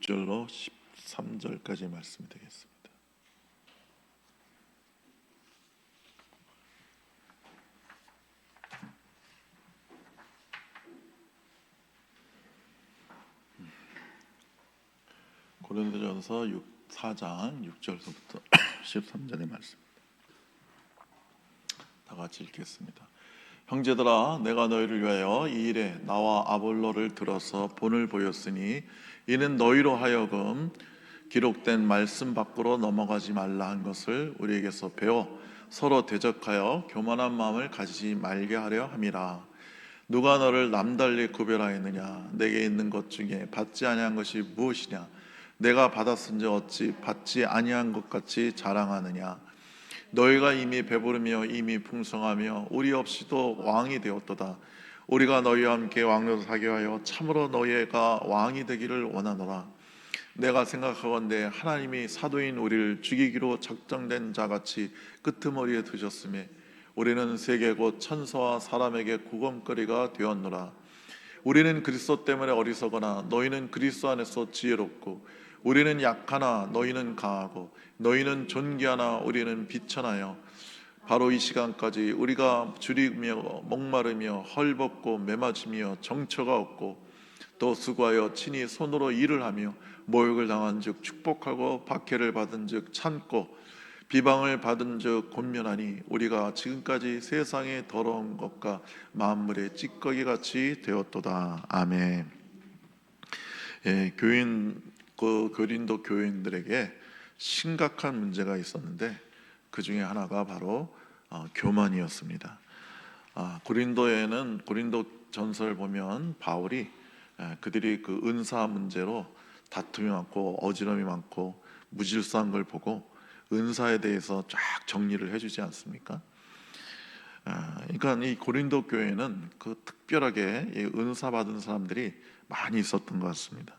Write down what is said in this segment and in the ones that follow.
6절로 13절까지 말씀이 되겠습니다. 고린도전서 4장 6절서부터 13절의 말씀 다 같이 읽겠습니다. 형제들아, 내가 너희를 위하여 이 일에 나와 아볼로를 들어서 본을 보였으니 이는 너희로 하여금 기록된 말씀 밖으로 넘어가지 말라 한 것을 우리에게서 배워 서로 대적하여 교만한 마음을 가지지 말게 하려 함이라. 누가 너를 남달리 구별하였느냐? 내게 있는 것 중에 받지 아니한 것이 무엇이냐? 내가 받았은지 어찌 받지 아니한 것 같이 자랑하느냐? 너희가 이미 배부르며 이미 풍성하며 우리 없이도 왕이 되었도다. 우리가 너희와 함께 왕노로 사게 하여 참으로 너희가 왕이 되기를 원하노라. 내가 생각하건대 하나님이 사도인 우리를 죽이기로 작정된 자같이 끄트머리에 두셨으며 우리는 세계 곧 천사와 사람에게 구검거리가 되었노라. 우리는 그리스도 때문에 어리석거나 너희는 그리스도 안에서 지혜롭고 우리는 약하나 너희는 강하고 너희는 존귀하나 우리는 비천하여 바로 이 시간까지 우리가 줄이며 목마르며 헐벗고 매맞으며 정처가 없고 또 수고하여 친히 손으로 일을 하며 모욕을 당한 즉 축복하고 박해를 받은 즉 참고 비방을 받은 즉 곤면하니 우리가 지금까지 세상의 더러운 것과 만물의 찌꺼기 같이 되었도다. 아멘. 고린도 교인들에게 심각한 문제가 있었는데 그 중에 하나가 바로 교만이었습니다. 고린도 전서를 보면 바울이 그들이 그 은사 문제로 다툼이 많고 어지럼이 많고 무질서한 걸 보고 은사에 대해서 쫙 정리를 해주지 않습니까? 그러니까 이 고린도 교회는 그 특별하게 이 은사 받은 사람들이 많이 있었던 것 같습니다.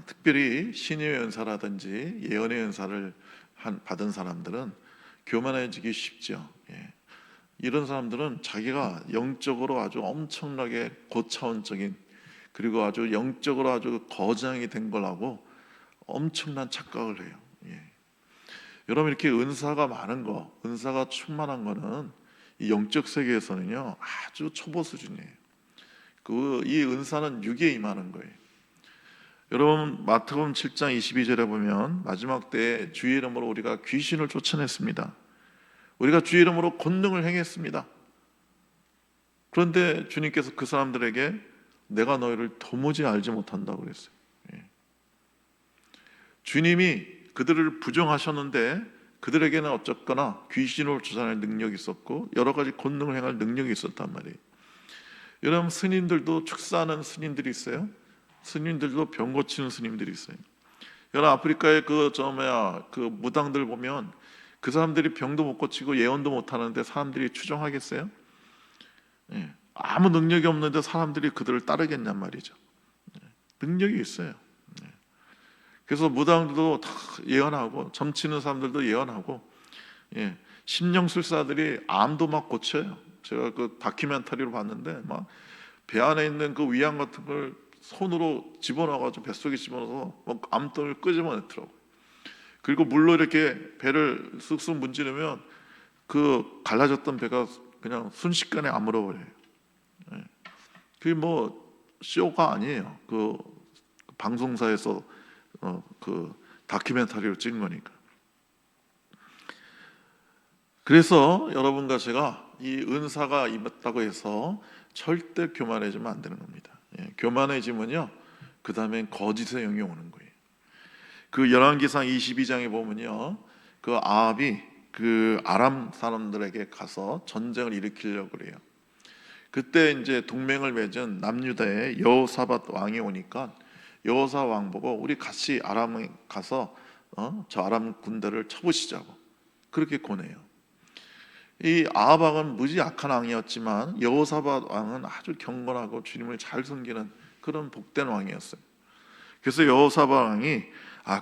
특별히 신유의 은사라든지 예언의 은사를 받은 사람들은 교만해지기 쉽죠. 이런 사람들은 자기가 영적으로 아주 엄청나게 고차원적인 그리고 아주 영적으로 아주 거장이 된 거라고 엄청난 착각을 해요. 여러분, 이렇게 은사가 많은 거, 은사가 충만한 거는 이 영적 세계에서는요 아주 초보 수준이에요. 이 은사는 육에 임하는 거예요. 여러분, 마태복음 7장 22절에 보면 마지막 때에 주의 이름으로 우리가 귀신을 쫓아냈습니다. 우리가 주의 이름으로 권능을 행했습니다. 그런데 주님께서 그 사람들에게 내가 너희를 도무지 알지 못한다고 그랬어요. 주님이 그들을 부정하셨는데 그들에게는 어쨌거나 귀신을 쫓아낼 능력이 있었고 여러 가지 권능을 행할 능력이 있었단 말이에요. 여러분, 스님들도 축사하는 스님들이 있어요. 스님들도 병 고치는 스님들이 있어요. 여러분, 아프리카의 그 무당들 보면 그 사람들이 병도 못 고치고 예언도 못 하는데 사람들이 추종하겠어요? 아무 능력이 없는데 사람들이 그들을 따르겠냔 말이죠. 능력이 있어요. 그래서 무당들도 다 예언하고 점치는 사람들도 예언하고 심령술사들이 암도 막 고쳐요. 제가 그 다큐멘터리로 봤는데 막 배 안에 있는 그 위암 같은 걸 손으로 집어넣어가지고 뱃속에 집어넣어서 막 암덩이를 끄집어내더라고요. 그리고 물로 이렇게 배를 쓱쓱 문지르면 그 갈라졌던 배가 그냥 순식간에 아물어버려요. 그게 뭐 쇼가 아니에요. 그 방송사에서 그 다큐멘터리로 찍은 거니까. 그래서 여러분과 제가 이 은사가 임했다고 해서 절대 교만해지면 안 되는 겁니다. 교만해지면요 그 다음엔 거짓의 영이 오는 거예요. 그 열왕기상 22장에 보면요 그 아합이 그 아람 사람들에게 가서 전쟁을 일으키려고 그래요. 그때 이제 동맹을 맺은 남유다의 여호사밧 왕이 오니까 여호사 왕 보고 우리 같이 아람에 가서 저 아람 군대를 쳐보시자고 그렇게 권해요. 이 아합 왕은 무지 악한 왕이었지만 여호사밧 왕은 아주 경건하고 주님을 잘 섬기는 그런 복된 왕이었어요. 그래서 여호사밧 왕이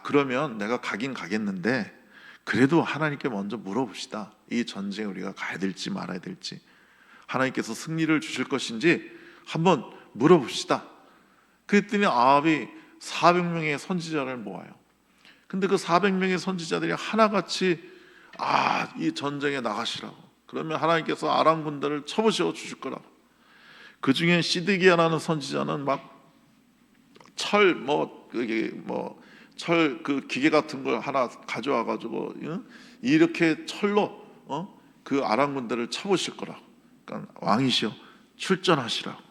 그러면 내가 가긴 가겠는데 그래도 하나님께 먼저 물어봅시다. 이 전쟁에 우리가 가야 될지 말아야 될지 하나님께서 승리를 주실 것인지 한번 물어봅시다. 그랬더니 아합이 400명의 선지자를 모아요. 근데 그 400명의 선지자들이 하나같이 이 전쟁에 나가시라고, 그러면 하나님께서 아람 군대를 쳐부셔 주실 거라고. 그 중에 시드기야라는 선지자는 막 철 그 기계 같은 걸 하나 가져와 가지고 이렇게 철로 그 아람 군대를 쳐부실 거라고. 그러니까 왕이시여 출전하시라고.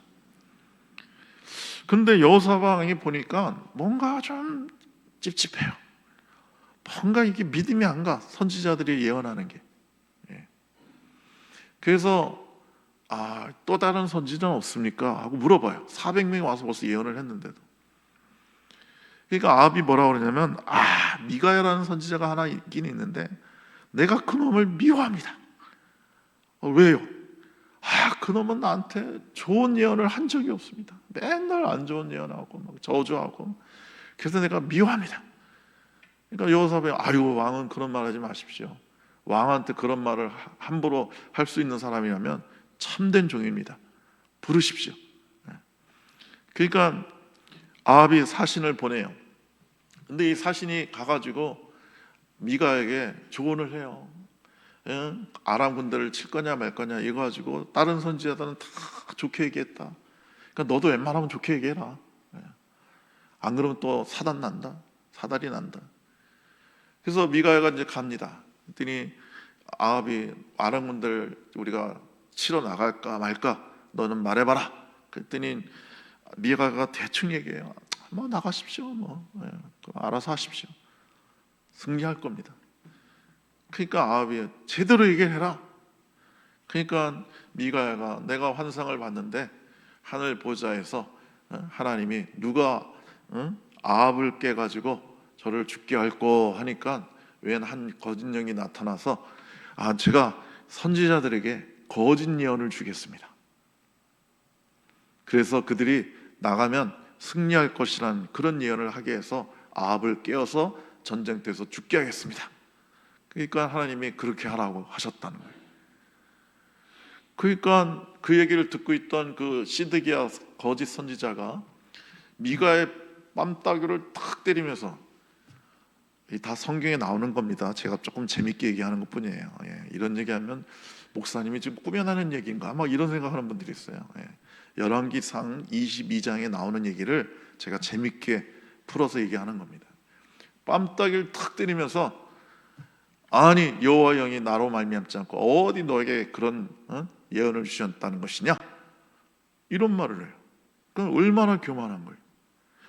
근데 여호사밧 왕이 보니까 뭔가 좀 찝찝해요. 뭔가 이게 믿음이 안 가, 선지자들이 예언하는 게. 그래서 또 다른 선지자는 없습니까? 하고 물어봐요. 400명이 와서 벌써 예언을 했는데도. 그러니까 아합이 뭐라고 그러냐면 미가야라는 선지자가 하나 있긴 있는데 내가 그놈을 미워합니다. 왜요? 그놈은 나한테 좋은 예언을 한 적이 없습니다. 맨날 안 좋은 예언하고 막 저주하고. 그래서 내가 미워합니다. 그러니까 여호사밧이 왕은 그런 말 하지 마십시오. 왕한테 그런 말을 함부로 할 수 있는 사람이라면 참된 종입니다. 부르십시오. 그러니까 아합이 사신을 보내요. 근데 이 사신이 가가지고 미가에게 조언을 해요. 아람 군대를 칠 거냐 말 거냐 이거 가지고 다른 선지자들은 다 좋게 얘기했다. 그러니까 너도 웬만하면 좋게 얘기해라. 안 그러면 또 사달이 난다. 그래서 미가야가 이제 갑니다. 그랬더니 아합이 아람 군대를 우리가 치러 나갈까 말까 너는 말해봐라. 그랬더니 미가야가 대충 얘기해요. 나가십시오. 알아서 하십시오. 승리할 겁니다. 그러니까 아합이 제대로 얘기해라. 그러니까 미가야가 내가 환상을 봤는데 하늘 보좌에서 하나님이 누가 아합을 깨가지고 저를 죽게 할꼬 하니까 웬 한 거짓 영이 나타나서 제가 선지자들에게 거짓 예언을 주겠습니다. 그래서 그들이 나가면 승리할 것이라는 그런 예언을 하게 해서 아합을 깨어서 전쟁터에서 죽게 하겠습니다. 그러니까 하나님이 그렇게 하라고 하셨다는 거예요. 그러니까 그 얘기를 듣고 있던 그 시드기야 거짓 선지자가 미가의 뺨따귀를 탁 때리면서, 다 성경에 나오는 겁니다. 제가 조금 재밌게 얘기하는 것뿐이에요. 이런 얘기하면 목사님이 지금 꾸며나는 얘기인가 막 이런 생각하는 분들이 있어요. 열왕기상 22장에 나오는 얘기를 제가 재밌게 풀어서 얘기하는 겁니다. 뺨따귀를 탁 때리면서 여호와 영이 나로 말미암지 않고 어디 너에게 그런 예언을 주셨다는 것이냐, 이런 말을 해요. 그럼 얼마나 교만한 거예요.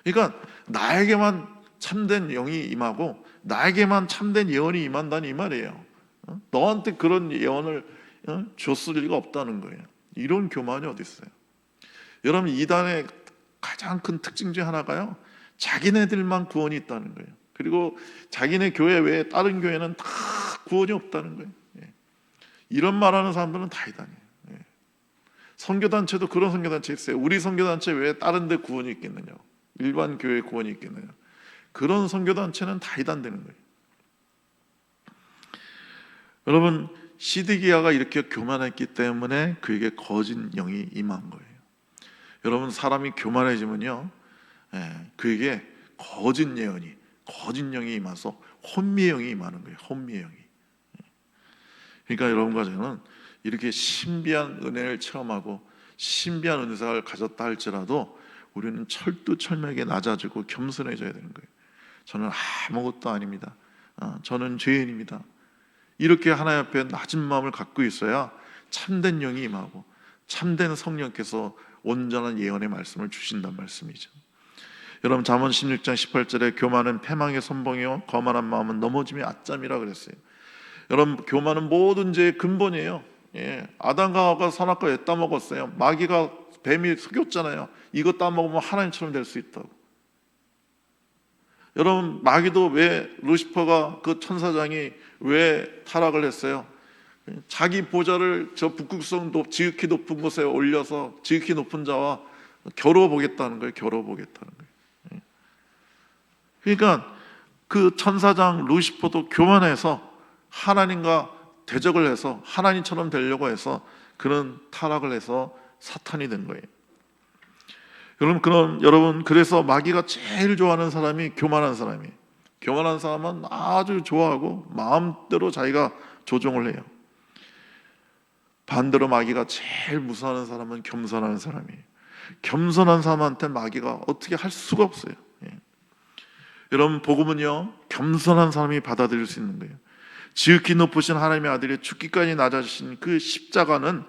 그러니까 나에게만 참된 영이 임하고 나에게만 참된 예언이 임한다는 이 말이에요. 너한테 그런 예언을 줬을 리가 없다는 거예요. 이런 교만이 어디 있어요? 여러분, 이단의 가장 큰 특징 중 하나가요, 자기네들만 구원이 있다는 거예요. 그리고 자기네 교회 외에 다른 교회는 다 구원이 없다는 거예요. 이런 말하는 사람들은 다 이단이에요. 선교단체도 그런 선교단체 있어요. 우리 선교단체 외에 다른 데 구원이 있겠느냐, 일반 교회에 구원이 있겠느냐. 그런 선교단체는 다 이단되는 거예요. 여러분, 시드기야가 이렇게 교만했기 때문에 그에게 거짓 영이 임한 거예요. 여러분, 사람이 교만해지면요, 그에게 거짓 영이 임해서 혼미의 영이 임하는 거예요. 혼미의 영이. 그러니까 여러분과 저는 이렇게 신비한 은혜를 체험하고 신비한 은사를 가졌다 할지라도 우리는 철두철미하게 낮아지고 겸손해져야 되는 거예요. 저는 아무것도 아닙니다. 저는 죄인입니다. 이렇게 하나님 앞에 낮은 마음을 갖고 있어야 참된 영이 임하고 참된 성령께서 온전한 예언의 말씀을 주신다는 말씀이죠. 여러분, 잠언 16장 18절에 교만은 패망의 선봉이요 거만한 마음은 넘어짐의 아짬이라 그랬어요. 여러분, 교만은 모든 죄의 근본이에요. 아담과 하와가 선악과 왜 따먹었어요? 마귀가, 뱀이 속였잖아요. 이거 따먹으면 하나님처럼 될 수 있다고. 여러분, 마귀도 왜, 루시퍼가, 그 천사장이 왜 타락을 했어요? 자기 보좌를 저 북극성 지극히 높은 곳에 올려서 지극히 높은 자와 겨뤄보겠다는 거예요. 겨뤄보겠다는 거예요. 그러니까 그 천사장 루시퍼도 교만해서 하나님과 대적을 해서 하나님처럼 되려고 해서 그런 타락을 해서 사탄이 된 거예요. 여러분 그래서 마귀가 제일 좋아하는 사람이 교만한 사람이에요. 교만한 사람은 아주 좋아하고 마음대로 자기가 조종을 해요. 반대로 마귀가 제일 무서워하는 사람은 겸손한 사람이에요. 겸손한 사람한테 마귀가 어떻게 할 수가 없어요. 예. 여러분 복음은요, 겸손한 사람이 받아들일 수 있는 거예요. 지극히 높으신 하나님의 아들이 죽기까지 낮아지신 그 십자가는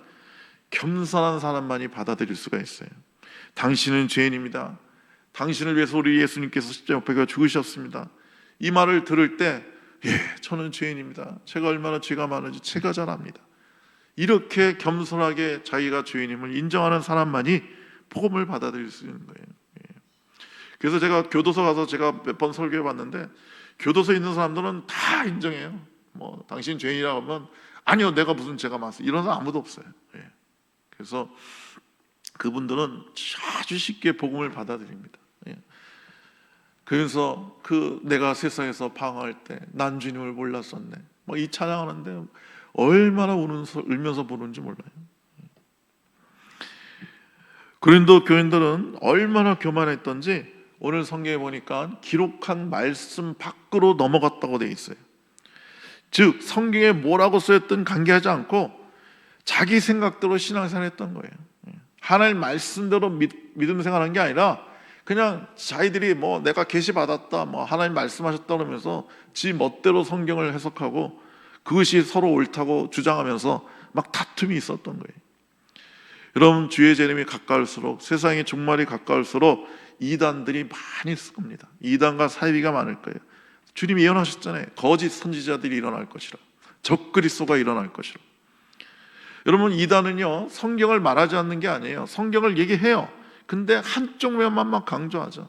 겸손한 사람만이 받아들일 수가 있어요. 당신은 죄인입니다. 당신을 위해서 우리 예수님께서 십자가에 죽으셨습니다. 이 말을 들을 때, 저는 죄인입니다. 제가 얼마나 죄가 많은지 제가 잘 압니다. 이렇게 겸손하게 자기가 죄인임을 인정하는 사람만이 복음을 받아들일 수 있는 거예요. 그래서 제가 교도소 가서 제가 몇 번 설교해 봤는데, 교도소에 있는 사람들은 다 인정해요. 당신 죄인이라고 하면, 아니요, 내가 무슨 죄가 많았어요, 이런 사람 아무도 없어요. 그래서 그분들은 아주 쉽게 복음을 받아들입니다. 그래서 내가 세상에서 방황할 때 난 주님을 몰랐었네, 이 찬양하는데 얼마나 울면서 부르는지 몰라요. 고린도 교인들은 얼마나 교만했던지 오늘 성경에 보니까 기록한 말씀 밖으로 넘어갔다고 되어 있어요. 즉 성경에 뭐라고 쓰였든 관계하지 않고 자기 생각대로 신앙생활 했던 거예요. 하나님 말씀대로 믿음 생활한 게 아니라 그냥 자기들이 내가 계시 받았다, 하나님 말씀하셨다 그러면서 지 멋대로 성경을 해석하고 그것이 서로 옳다고 주장하면서 막 다툼이 있었던 거예요. 여러분 주의 재림이 가까울수록, 세상의 종말이 가까울수록 이단들이 많이 있을 겁니다. 이단과 사이비가 많을 거예요. 주님이 예언하셨잖아요. 거짓 선지자들이 일어날 것이라, 적그리스도가 일어날 것이라. 여러분 이단은요, 성경을 말하지 않는 게 아니에요. 성경을 얘기해요. 근데 한쪽 면만 막 강조하죠.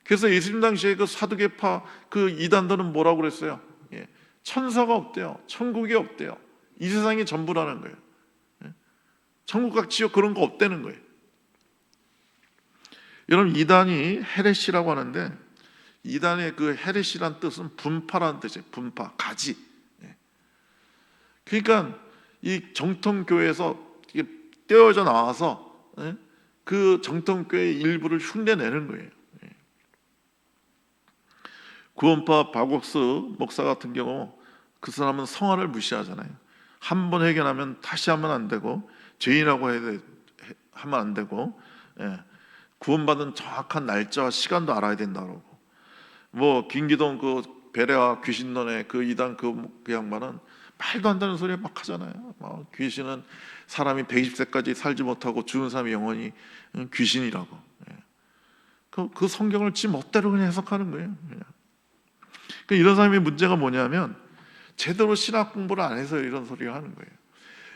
그래서 예수님 당시에 그 사두개파 그 이단들은 뭐라고 그랬어요? 천사가 없대요. 천국이 없대요. 이 세상이 전부라는 거예요. 천국과 지옥 그런 거 없다는 거예요. 여러분 이단이 헤레시라고 하는데, 이단의 그 헤레시란 뜻은 분파라는 뜻이에요. 분파, 가지. 그러니까 이 정통교회에서 떼어져 나와서 그 정통교회의 일부를 흉내내는 거예요. 구원파 박옥스 목사 같은 경우, 그 사람은 성화를 무시하잖아요. 한 번 회개하면 다시 하면 안 되고, 죄인이라고 하면 안 되고, 구원받은 정확한 날짜와 시간도 알아야 된다고. 김기동 그 베레와 귀신론의 그 이단 그 양반은 말도 안 되는 소리 막 하잖아요. 귀신은 사람이 120세까지 살지 못하고 죽은 사람이 영원히 귀신이라고. 그 성경을 지 멋대로 그냥 해석하는 거예요. 그러니까 이런 사람의 문제가 뭐냐면 제대로 신학 공부를 안 해서 이런 소리를 하는 거예요.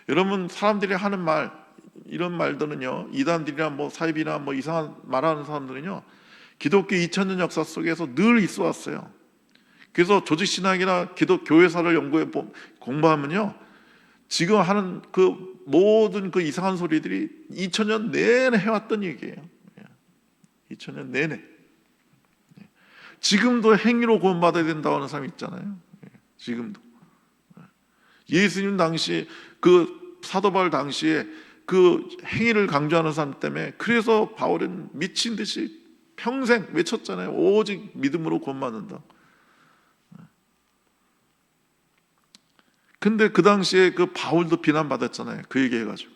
여러분 사람들이 하는 말, 이런 말들은요, 이단들이나 사입이나 이상한 말하는 사람들은요, 기독교 2000년 역사 속에서 늘 있어 왔어요. 그래서 조직신학이나 교회사를 공부하면요, 지금 하는 그 모든 그 이상한 소리들이 2000년 내내 해왔던 얘기예요. 2000년 내내. 지금도 행위로 구원받아야 된다고 하는 사람이 있잖아요. 지금도. 예수님 당시 그 사도 바울 당시에 그 행위를 강조하는 사람 때문에, 그래서 바울은 미친 듯이 평생 외쳤잖아요. 오직 믿음으로 구원받는다. 근데 그 당시에 그 바울도 비난받았잖아요. 그 얘기해가지고.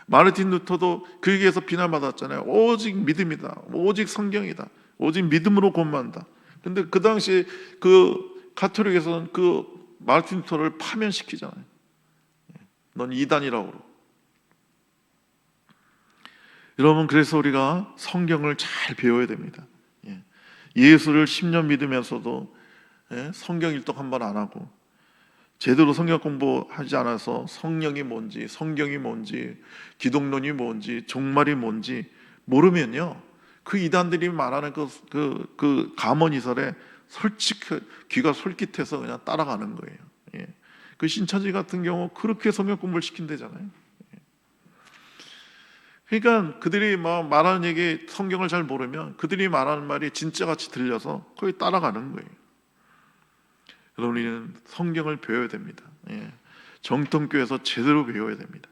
마르틴 루터도 그 얘기에서 비난받았잖아요. 오직 믿음이다, 오직 성경이다, 오직 믿음으로 구원받는다. 근데 그 당시에 그 가톨릭에서는 그 마르틴 루터를 파면시키잖아요. 넌 이단이라고 그러고. 여러분 그래서 우리가 성경을 잘 배워야 됩니다. 예수를 10년 믿으면서도 성경 일독 한 번 안 하고, 제대로 성경 공부하지 않아서 성령이 뭔지, 성경이 뭔지, 기독론이 뭔지, 종말이 뭔지 모르면요, 그 이단들이 말하는 그 가문이설에 귀가 솔깃해서 그냥 따라가는 거예요. 그 신천지 같은 경우 그렇게 성경 공부를 시킨대잖아요. 그러니까 그들이 말하는 얘기, 성경을 잘 모르면 그들이 말하는 말이 진짜같이 들려서 거의 따라가는 거예요. 여러분 우리는 성경을 배워야 됩니다. 정통교회에서 제대로 배워야 됩니다.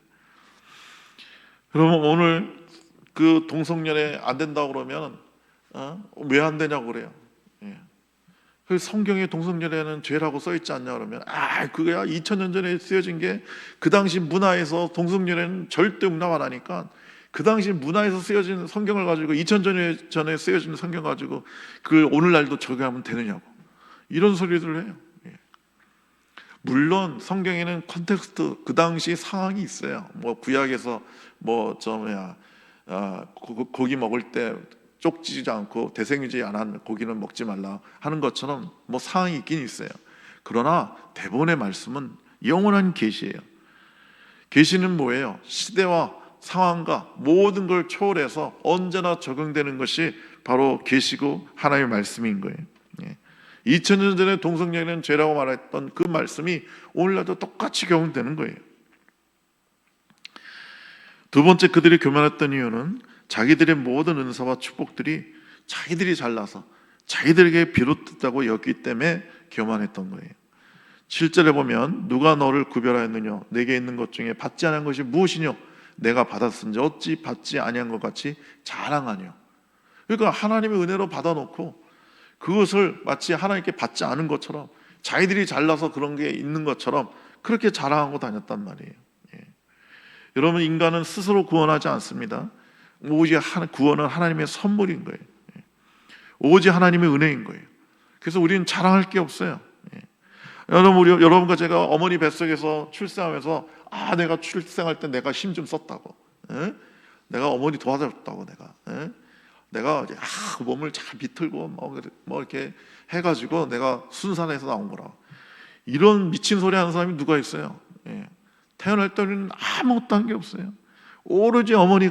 여러분 오늘 그 동성연애 안 된다고 그러면 왜 안 되냐고 그래요. 예. 그 성경에 동성연애는 죄라고 써 있지 않냐 그러면 그거야 2000년 전에 쓰여진 게 그 당시 문화에서 동성연애는 절대 용납 안 하니까 그 당시 문화에서 쓰여진 성경을 가지고 2000년 전에 쓰여진 성경 가지고 그걸 오늘날도 적용하면 되느냐고 이런 소리들을 해요. 예. 물론 성경에는 컨텍스트 그 당시 상황이 있어요. 뭐 구약에서 고기 먹을 때 쪽지지 않고 대생이지 않은 고기는 먹지 말라 하는 것처럼 뭐 상황이 있긴 있어요. 그러나 대본의 말씀은 영원한 계시예요. 계시는 뭐예요? 시대와 상황과 모든 걸 초월해서 언제나 적용되는 것이 바로 계시고 하나님의 말씀인 거예요. 2000년 전에 동성연애는 죄라고 말했던 그 말씀이 오늘날도 똑같이 적용되는 거예요. 두 번째, 그들이 교만했던 이유는 자기들의 모든 은사와 축복들이 자기들이 잘나서 자기들에게 비롯됐다고 여겼기 때문에 교만했던 거예요. 7절에 보면 누가 너를 구별하였느냐 내게 있는 것 중에 받지 않은 것이 무엇이뇨 내가 받았은지 어찌 받지 아니한 것 같이 자랑하뇨. 그러니까 하나님의 은혜로 받아놓고 그것을 마치 하나님께 받지 않은 것처럼 자기들이 잘나서 그런 게 있는 것처럼 그렇게 자랑하고 다녔단 말이에요. 여러분, 인간은 스스로 구원하지 않습니다. 오직 구원은 하나님의 선물인 거예요. 오직 하나님의 은혜인 거예요. 그래서 우리는 자랑할 게 없어요. 여러분과 제가 어머니 뱃속에서 출생하면서 내가 출생할 때 내가 힘 좀 썼다고, 내가 어머니 도와줬다고, 내가 그 몸을 잘 비틀고 뭐 이렇게 해가지고 내가 순산해서 나온 거라. 이런 미친 소리 하는 사람이 누가 있어요? 태어날 때는 아무것도 한 게 없어요. 오로지 어머니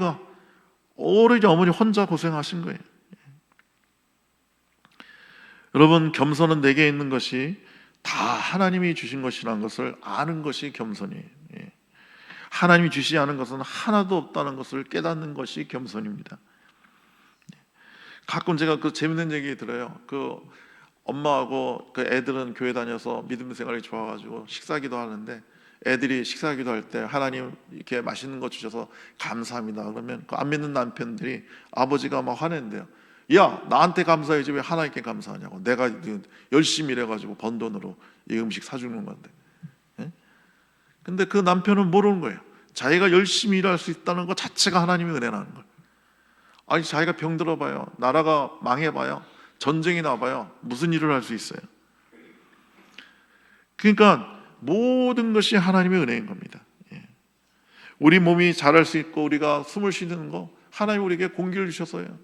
혼자 고생하신 거예요. 여러분, 겸손은 내게 있는 것이 다 하나님이 주신 것이라는 것을 아는 것이 겸손이에요. 하나님이 주시지 않은 것은 하나도 없다는 것을 깨닫는 것이 겸손입니다. 가끔 제가 그 재밌는 얘기 들어요. 그 엄마하고 그 애들은 교회 다녀서 믿음 생활이 좋아가지고 식사기도 하는데 애들이 식사기도 할 때 하나님 이렇게 맛있는 거 주셔서 감사합니다 그러면 그 안 믿는 남편들이 아버지가 막 화낸대요. 야, 나한테 감사해야지 왜 하나님께 감사하냐고. 내가 열심히 일해가지고 번 돈으로 이 음식 사주는 건데. 근데 그 남편은 모르는 거예요. 자기가 열심히 일할 수 있다는 것 자체가 하나님의 은혜라는 걸. 아니, 자기가 병들어봐요, 나라가 망해봐요, 전쟁이 나봐요, 무슨 일을 할 수 있어요? 그러니까 모든 것이 하나님의 은혜인 겁니다. 우리 몸이 자랄 수 있고 우리가 숨을 쉬는 거 하나님 우리에게 공기를 주셔서요.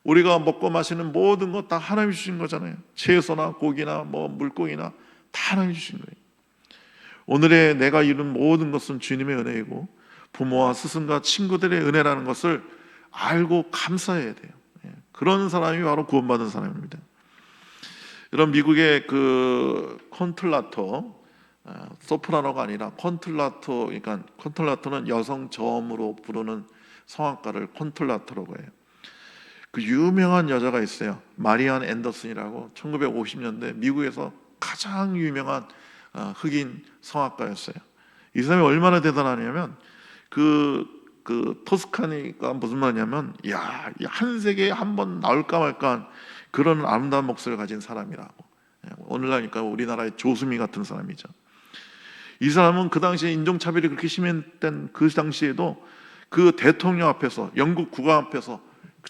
우리가 먹고 마시는 모든 것 다 하나님이 주신 거잖아요. 채소나 고기나 물고기나 다 하나님이 주신 거예요. 오늘의 내가 이룬 모든 것은 주님의 은혜이고 부모와 스승과 친구들의 은혜라는 것을 알고 감사해야 돼요. 그런 사람이 바로 구원받은 사람입니다. 여러분, 미국의 그 콘틀라토, 소프라노가 아니라 콘틀라토, 그러니까 콘틀라토는 여성 저음으로 부르는 성악가를 콘틀라토라고 해요. 그 유명한 여자가 있어요. 마리안 앤더슨이라고 1950년대 미국에서 가장 유명한 흑인 성악가였어요. 이 사람이 얼마나 대단하냐면 그 토스카니가 무슨 말이냐면 한 세계에 한 번 나올까 말까 그런 아름다운 목소리를 가진 사람이라고. 오늘날니까 우리나라의 조수미 같은 사람이죠. 이 사람은 그 당시에 인종차별이 그렇게 심했던 그 당시에도 그 대통령 앞에서, 영국 국왕 앞에서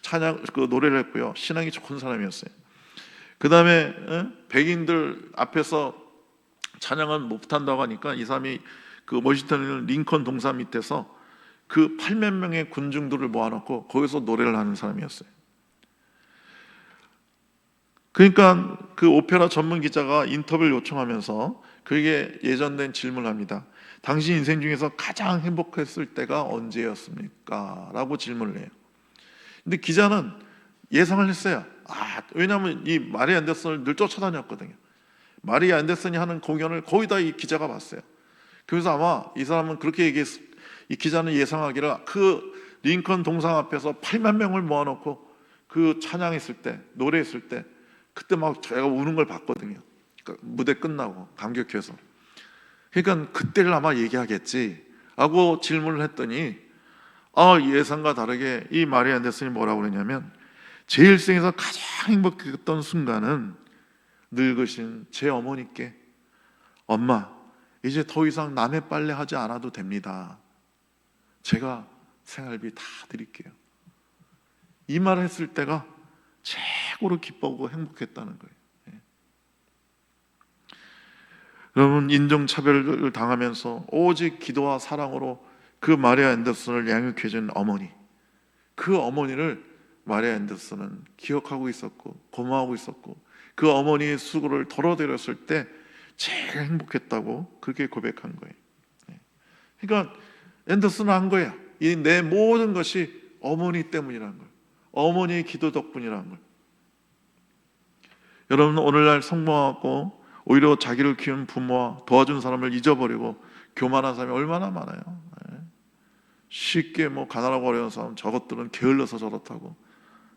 찬양 노래를 했고요. 신앙이 좋은 사람이었어요. 그 다음에 백인들 앞에서 찬양을 못한다고 하니까 이 사람이 그 워싱턴 링컨 동산 밑에서 그 8만 명의 군중들을 모아놓고 거기서 노래를 하는 사람이었어요. 그러니까 그 오페라 전문 기자가 인터뷰를 요청하면서 그에게 예전된 질문을 합니다. 당신 인생 중에서 가장 행복했을 때가 언제였습니까? 라고 질문을 해요. 근데 기자는 예상을 했어요. 왜냐하면 이 마리 앤더슨을 늘 쫓아다녔거든요. 마리 앤더슨이 하는 공연을 거의 다 이 기자가 봤어요. 그래서 아마 이 사람은 그렇게 얘기했어. 이 기자는 예상하기를 그 링컨 동상 앞에서 8만 명을 모아놓고 그 찬양했을 때, 노래했을 때 그때 막 제가 우는 걸 봤거든요. 그러니까 무대 끝나고 감격해서. 그러니까 그때를 아마 얘기하겠지 하고 질문을 했더니 예상과 다르게 이 마리아 앤더슨이 뭐라고 그러냐면, 제 일생에서 가장 행복했던 순간은 늙으신 제 어머니께 엄마, 이제 더 이상 남의 빨래 하지 않아도 됩니다. 제가 생활비 다 드릴게요. 이 말을 했을 때가 최고로 기쁘고 행복했다는 거예요. 여러분, 인종차별을 당하면서 오직 기도와 사랑으로 그 마리아 앤더슨을 양육해준 어머니, 그 어머니를 마리아 앤더슨은 기억하고 있었고 고마워하고 있었고, 그 어머니의 수고를 덜어드렸을 때 제일 행복했다고 그렇게 고백한 거예요. 그러니까 앤더슨은 한 거야. 이 내 모든 것이 어머니 때문이라는 걸, 어머니의 기도 덕분이라는 걸. 여러분, 오늘날 성공하고 오히려 자기를 키운 부모와 도와준 사람을 잊어버리고 교만한 사람이 얼마나 많아요. 쉽게 가난하고 어려운 사람, 저것들은 게을러서 저렇다고,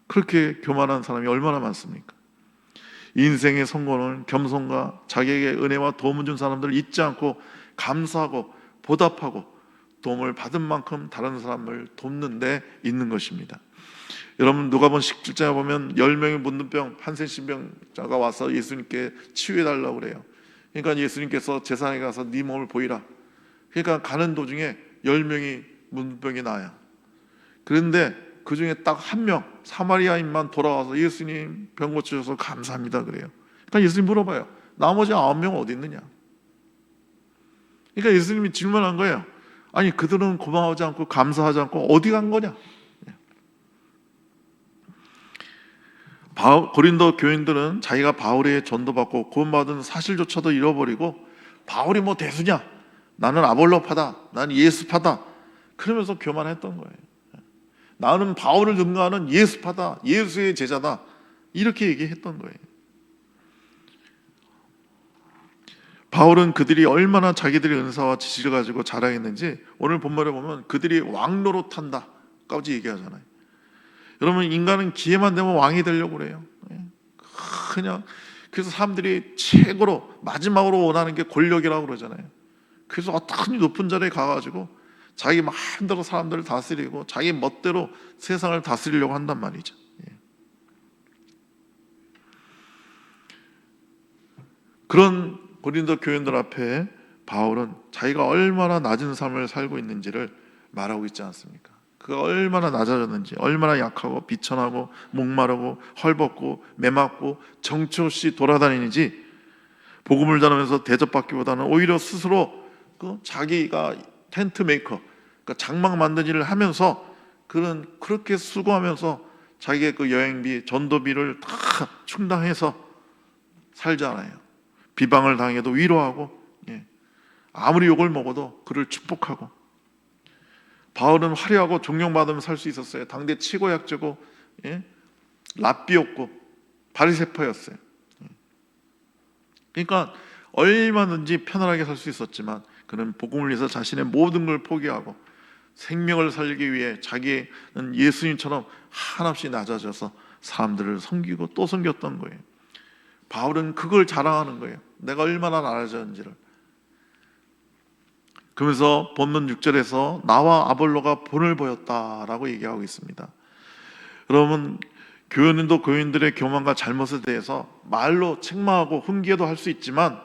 그렇게 교만한 사람이 얼마나 많습니까? 인생의 성공은 겸손과 자기에게 은혜와 도움을 준 사람들을 잊지 않고 감사하고 보답하고 도움을 받은 만큼 다른 사람을 돕는 데 있는 것입니다. 여러분, 누가복음 17장에 보면 10명의 문둥병, 한센신병자가 와서 예수님께 치유해달라고 그래요. 그러니까 예수님께서 제사장에 가서 네 몸을 보이라. 그러니까 가는 도중에 10명이 문둥병이 나요. 그런데 그 중에 딱 한 명, 사마리아인만 돌아와서 예수님 병 고쳐주셔서 감사합니다 그래요. 그러니까 예수님 물어봐요. 나머지 9명은 어디 있느냐? 그러니까 예수님이 질문한 거예요. 아니, 그들은 고마워하지 않고 감사하지 않고 어디 간 거냐? 고린도 교인들은 자기가 바울의 전도받고 구원받은 사실조차도 잃어버리고, 바울이 뭐 대수냐? 나는 아볼로파다, 나는 예수파다, 그러면서 교만했던 거예요. 나는 바울을 능가하는 예수파다, 예수의 제자다, 이렇게 얘기했던 거예요. 바울은 그들이 얼마나 자기들의 은사와 지식을 가지고 자랑했는지 오늘 본문에 보면 그들이 왕노릇한다까지 얘기하잖아요. 여러분, 인간은 기회만 되면 왕이 되려고 그래요. 그냥 그래서 사람들이 최고로 마지막으로 원하는 게 권력이라고 그러잖아요. 그래서 어떤 높은 자리에 가가지고 자기 마음대로 사람들을 다스리고 자기 멋대로 세상을 다스리려고 한단 말이죠. 그런 고린도 교인들 앞에 바울은 자기가 얼마나 낮은 삶을 살고 있는지를 말하고 있지 않습니까? 그가 얼마나 낮아졌는지, 얼마나 약하고 비천하고 목마르고 헐벗고 매맞고 정처 없이 돌아다니는지, 복음을 전하면서 대접받기보다는 오히려 스스로 자기가 텐트 메이커, 그러니까 장막 만든 일을 하면서 그렇게 수고하면서 자기의 그 여행비, 전도비를 다 충당해서 살잖아요. 비방을 당해도 위로하고, 아무리 욕을 먹어도 그를 축복하고. 바울은 화려하고 존경받으면 살 수 있었어요. 당대 치고약자고, 랍비였고 바리새파였어요. 그러니까 얼마든지 편안하게 살 수 있었지만 그는 복음을 위해서 자신의 모든 걸 포기하고 생명을 살리기 위해 자기는 예수님처럼 한없이 낮아져서 사람들을 섬기고 또 섬겼던 거예요. 바울은 그걸 자랑하는 거예요. 내가 얼마나 낮아졌는지를. 그러면서 본문 6절에서 나와 아볼로가 본을 보였다라고 얘기하고 있습니다. 여러분, 교인도 교인들의 교만과 잘못에 대해서 말로 책망하고 훈계도 할 수 있지만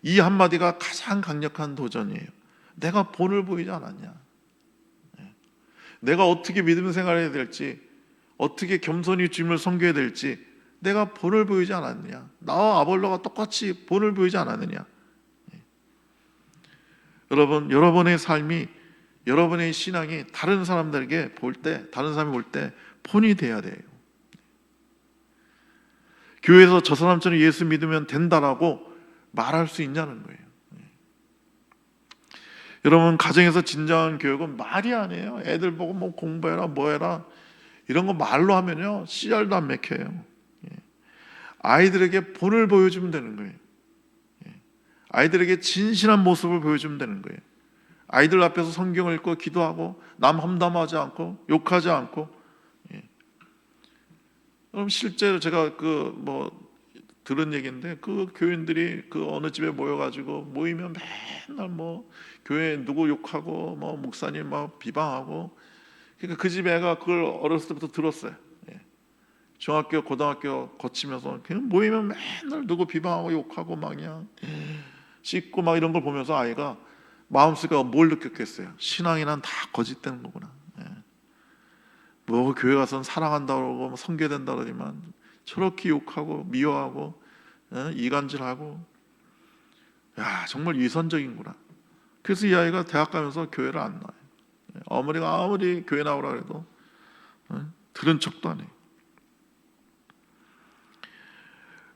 이 한마디가 가장 강력한 도전이에요. 내가 본을 보이지 않았냐? 내가 어떻게 믿음 생활해야 될지, 어떻게 겸손히 주님을 섬겨야 될지 내가 본을 보이지 않았느냐? 나와 아볼로가 똑같이 본을 보이지 않았느냐? 여러분, 여러분의 삶이, 여러분의 신앙이 다른 사람들에게 볼 때, 다른 사람이 볼 때 본이 돼야 돼요. 교회에서 저 사람처럼 예수 믿으면 된다라고 말할 수 있냐는 거예요. 여러분, 가정에서 진정한 교육은 말이 아니에요. 애들 보고 뭐 공부해라, 뭐해라, 이런 거 말로 하면요 씨알도 안 맥혀요. 아이들에게 본을 보여주면 되는 거예요. 아이들에게 진실한 모습을 보여주면 되는 거예요. 아이들 앞에서 성경을 읽고 기도하고 남 험담하지 않고 욕하지 않고. 그럼 실제로 제가 들은 얘기인데, 그 교인들이 어느 집에 모여가지고 모이면 맨날 교회 누구 욕하고 목사님 비방하고, 그러니까 그 집 애가 그걸 어렸을 때부터 들었어요. 예. 중학교, 고등학교 거치면서 그냥 모이면 맨날 누구 비방하고 욕하고 막 그냥 씻고 막 이런 걸 보면서 아이가 마음속에 뭘 느꼈겠어요? 신앙이란 다 거짓되는 거구나. 예. 뭐 교회 가서는 사랑한다고 그러고 섬겨야 된다 그러지만 저렇게 욕하고 미워하고 이간질하고, 야 정말 위선적인구나. 그래서 이 아이가 대학 가면서 교회를 안 나와요. 어머니가 아무리 교회 나오라 해도 들은 척도 안 해요.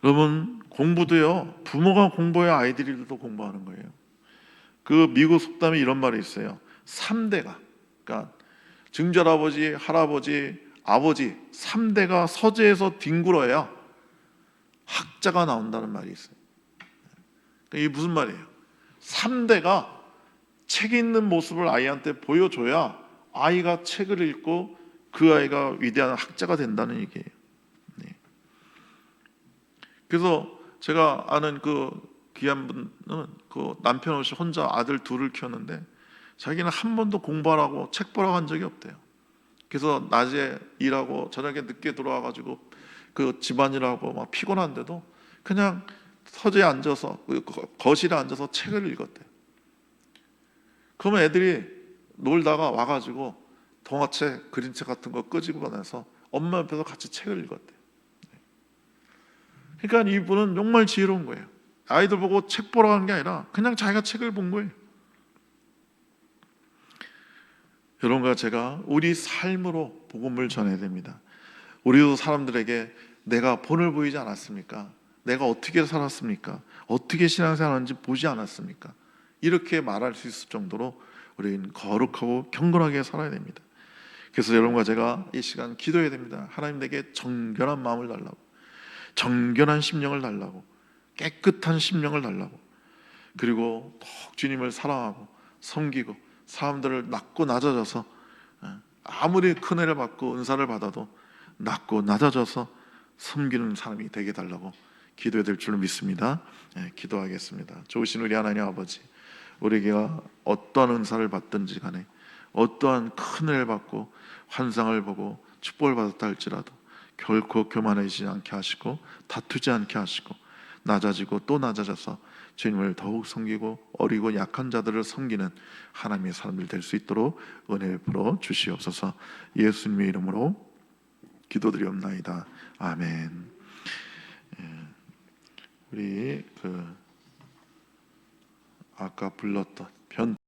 여러분, 공부도요, 부모가 공부해야 아이들도 공부하는 거예요. 그 미국 속담에 이런 말이 있어요. 3대가, 그러니까 증절아버지, 할아버지, 아버지 3대가 서재에서 뒹굴어야 학자가 나온다는 말이 있어요. 이게 무슨 말이에요? 3대가 책 읽는 모습을 아이한테 보여줘야 아이가 책을 읽고 그 아이가 위대한 학자가 된다는 얘기예요. 네. 그래서 제가 아는 그 귀한 분은 그 남편 없이 혼자 아들 둘을 키웠는데 자기는 한 번도 공부하라고 책 보라고 한 적이 없대요. 그래서 낮에 일하고 저녁에 늦게 들어와가지고 그 집안일하고 막 피곤한데도 그냥 서재에 앉아서 거실에 앉아서 책을 읽었대요. 그러면 애들이 놀다가 와가지고 동화책, 그림책 같은 거 끄집어내서 엄마 옆에서 같이 책을 읽었대요. 그러니까 이분은 정말 지혜로운 거예요. 아이들 보고 책 보러 가는 게 아니라 그냥 자기가 책을 본 거예요. 여러분과 제가 우리 삶으로 복음을 전해야 됩니다. 우리도 사람들에게 내가 본을 보이지 않았습니까? 내가 어떻게 살았습니까? 어떻게 신앙생활하는지 보지 않았습니까? 이렇게 말할 수 있을 정도로 우리는 거룩하고 경건하게 살아야 됩니다. 그래서 여러분과 제가 이 시간 기도해야 됩니다. 하나님 내게 정결한 마음을 달라고, 정결한 심령을 달라고, 깨끗한 심령을 달라고, 그리고 더욱 주님을 사랑하고 섬기고 사람들을 낮고 낮아져서, 아무리 큰 은혜를 받고 은사를 받아도 낮고 낮아져서 섬기는 사람이 되게 달라고 기도해야 될 줄로 믿습니다. 기도하겠습니다. 좋으신 우리 하나님 아버지, 우리가 어떠한 은사를 받든지 간에 어떠한 큰 은혜를 받고 환상을 보고 축복을 받았다 할지라도 결코 교만해지지 않게 하시고 다투지 않게 하시고 낮아지고 또 낮아져서 주님을 더욱 섬기고 어리고 약한 자들을 섬기는 하나님의 사람들 될 수 있도록 은혜 베풀어 주시옵소서. 예수님의 이름으로 기도드리옵나이다. 아멘. 우리 아까 불렀던